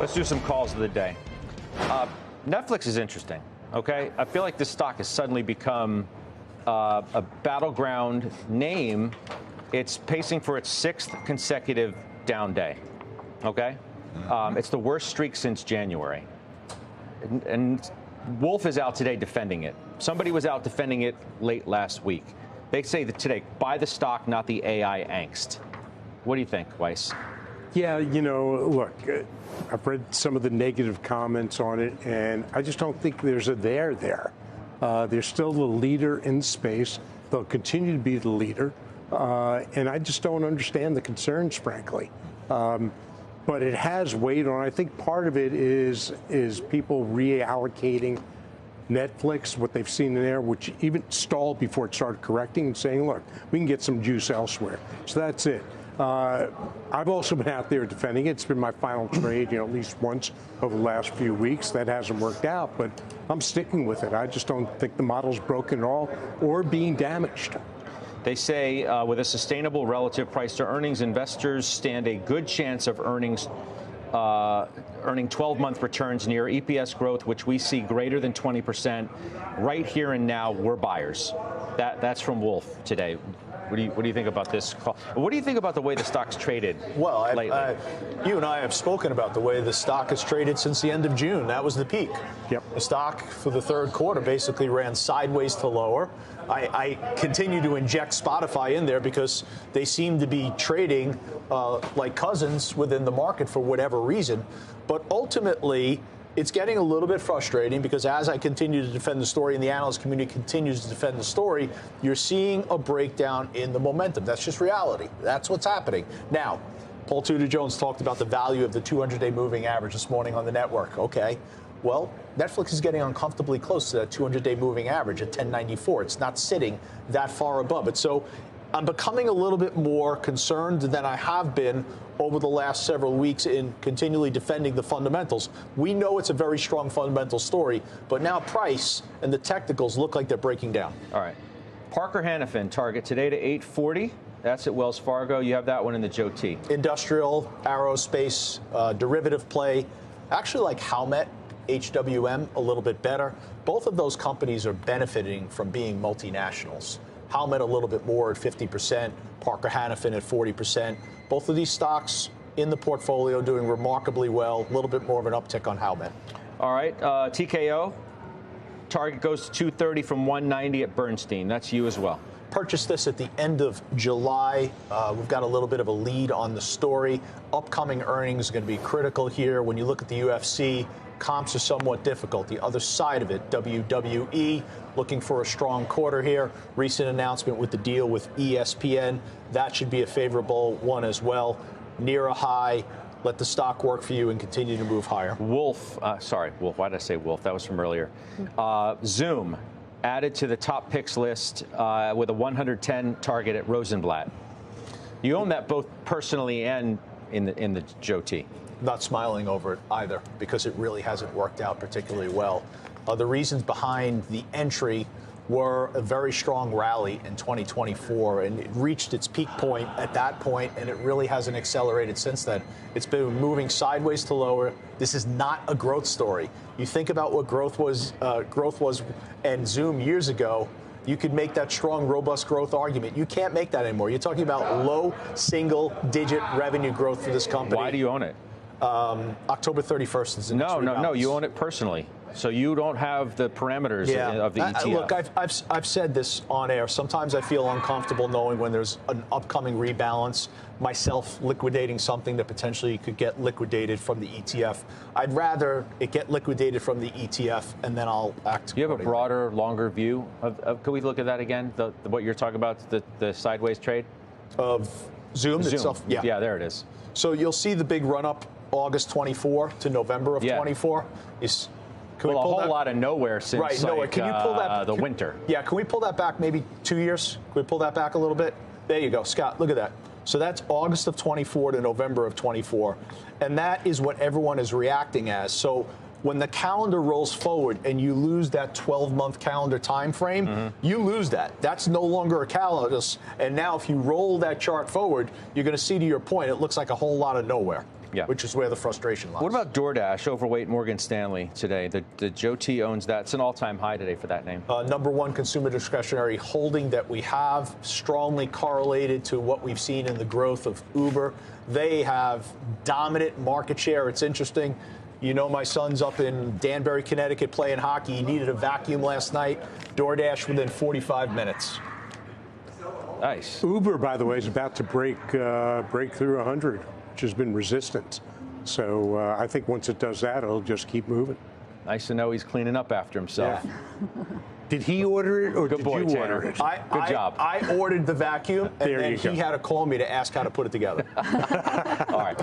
Let's do some calls of the day. Netflix is interesting, okay? I feel like this stock has suddenly become a battleground name. It's pacing for its 6th consecutive down day, okay? It's the worst streak since January. And Wolf is out today defending it. Somebody was out defending it late last week. They say that today, buy the stock, not the AI angst. What do you think, Weiss? Yeah, you know, look, I've read some of the negative comments on it, and I just don't think there's a there there. They're still the leader in space. They'll continue to be the leader. And I just don't understand the concerns, frankly. But it has weighed on. I think part of it is people reallocating Netflix, what they've seen in there, which even stalled before it started correcting and saying, look, we can get some juice elsewhere. So that's it. I've also been out there defending it. It's been my final trade, you know, at least once over the last few weeks. That hasn't worked out, but I'm sticking with it. I just don't think the model's broken at all or being damaged. They say with a sustainable relative price to earnings, investors stand a good chance of earning 12-month returns near EPS growth, which we see greater than 20%. Right here and now, we're buyers. That's from Wolf today. What do you think about this call? What do you think about the way the stock's traded lately? You and I have spoken about the way the stock has traded since the end of June. That was the peak. Yep. The stock for the third quarter basically ran sideways to lower. I continue to inject Spotify in there because they seem to be trading like cousins within the market for whatever reason. But ultimately, it's getting a little bit frustrating because as I continue to defend the story and the analyst community continues to defend the story, you're seeing a breakdown in the momentum. That's just reality. That's what's happening. Now, Paul Tudor Jones talked about the value of the 200-day moving average this morning on the network. Okay. Well, Netflix is getting uncomfortably close to that 200-day moving average at 1094. It's not sitting that far above it. So I'm becoming a little bit more concerned than I have been over the last several weeks in continually defending the fundamentals. We know it's a very strong fundamental story, but now price and the technicals look like they're breaking down. All right. Parker Hannifin, target today to 840. That's at Wells Fargo. You have that one in the Joe T. Industrial, aerospace, derivative play. Actually like Howmet, HWM, a little bit better. Both of those companies are benefiting from being multinationals. Howmet a little bit more at 50%, Parker Hannifin at 40%. Both of these stocks in the portfolio doing remarkably well, a little bit more of an uptick on Howmet. All right, TKO, target goes to 230 from 190 at Bernstein. That's you as well. Purchased this at the end of July. We've got a little bit of a lead on the story. Upcoming earnings are going to be critical here. When you look at the UFC, comps are somewhat difficult. The other side of it, WWE, looking for a strong quarter here. Recent announcement with the deal with ESPN. That should be a favorable one as well. Near a high. Let the stock work for you and continue to move higher. Wolf. Wolf. Why did I say Wolf? That was from earlier. Zoom added to the top picks list with a 110 target at Rosenblatt. You own that both personally and in the Joe T. Not smiling over it either because it really hasn't worked out particularly well. The reasons behind the entry were a very strong rally in 2024, and it reached its peak point at that point, and it really hasn't accelerated since then. It's been moving sideways to lower. This is not a growth story. You think about what growth was and Zoom years ago, you could make that strong, robust growth argument. You can't make that anymore. You're talking about low single-digit revenue growth for this company. Why do you own it? October 31st is the next rebalance. No. You own it personally. So you don't have the parameters of the ETF. Look, I've said this on air. Sometimes I feel uncomfortable knowing when there's an upcoming rebalance, myself liquidating something that potentially could get liquidated from the ETF. I'd rather it get liquidated from the ETF, and then I'll act. Do you have a broader, longer view of can we look at that again, what you're talking about, the sideways trade? Of Zoom itself? Yeah, there it is. So you'll see the big run-up August 24 to November of 24. A whole lot of nowhere since nowhere. Can you pull that, the winter. Yeah, can we pull that back maybe 2 years? Can we pull that back a little bit? There you go, Scott, look at that. So that's August of 24 to November of 24. And that is what everyone is reacting as. So when the calendar rolls forward and you lose that 12-month calendar time frame, you lose that. That's no longer a calendar. And now if you roll that chart forward, you're going to see, to your point, it looks like a whole lot of nowhere. Yeah. which is where the frustration lies. What about DoorDash, overweight Morgan Stanley today? The Joe T owns that. It's an all-time high today for that name. Number one consumer discretionary holding that we have, strongly correlated to what we've seen in the growth of Uber. They have dominant market share. It's interesting. You know, my son's up in Danbury, Connecticut playing hockey. He needed a vacuum last night. DoorDash within 45 minutes. Nice. Uber, by the way, is about to break through 100, which has been resistant. So I think once it does that, it'll just keep moving. Nice to know he's cleaning up after himself. Yeah. Did he order it or Good did boy, you Tanner. order it? Good job. I ordered the vacuum, and There then you go. he had to call me to ask how to put it together. All right.